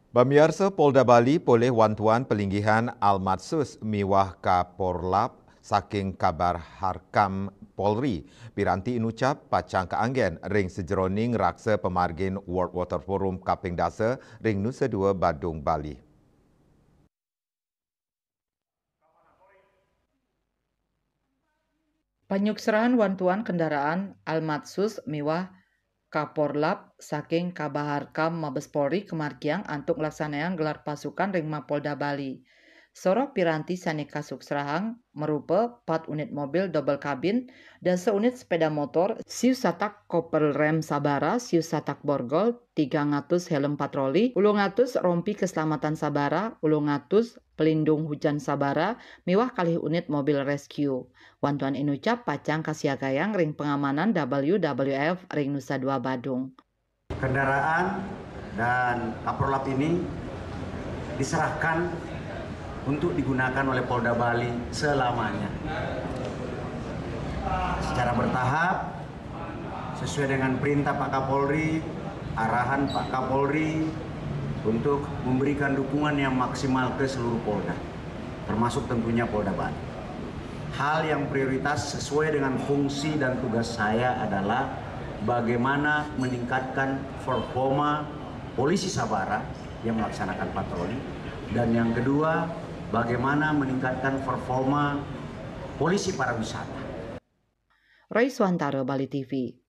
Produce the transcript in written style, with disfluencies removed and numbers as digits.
Bamiarsa Polda Bali boleh wantuan pelinggihan Almatsus miwah Kaporlap saking kabar harkam Polri. Piranti inucap pacang keanggen ring sejeroning raksa pemargin World Water Forum Kaping Dasa ring Nusa Dua Badung Bali. Panyukserahan wantuan kendaraan Almatsus miwah Kaporlap saking Kabaharkam Mabes Polri kemargiang antuk laksanaan gelar pasukan ring Mapolda Bali. Sorok piranti saneka suksrahang merupa 4 unit mobil double kabin dan seunit sepeda motor, siu satak kopel rem sabara, siu satak borgol, 300 helm patroli, 800 rompi keselamatan sabara, 800 pelindung hujan sabara, miwah kalih unit mobil rescue. Wantuan inucap pacang kasiagayang ring pengamanan WWF ring Nusa Dua Badung. Kendaraan dan Kaprolap ini diserahkan untuk digunakan oleh Polda Bali selamanya. Secara bertahap, sesuai dengan perintah Pak Kapolri, arahan Pak Kapolri untuk memberikan dukungan yang maksimal ke seluruh Polda, termasuk tentunya Polda Bali. Hal yang prioritas sesuai dengan fungsi dan tugas saya adalah bagaimana meningkatkan performa polisi Sabara yang melaksanakan patroli, dan yang kedua, bagaimana meningkatkan performa polisi pariwisata. Roy Swantara, Bali TV.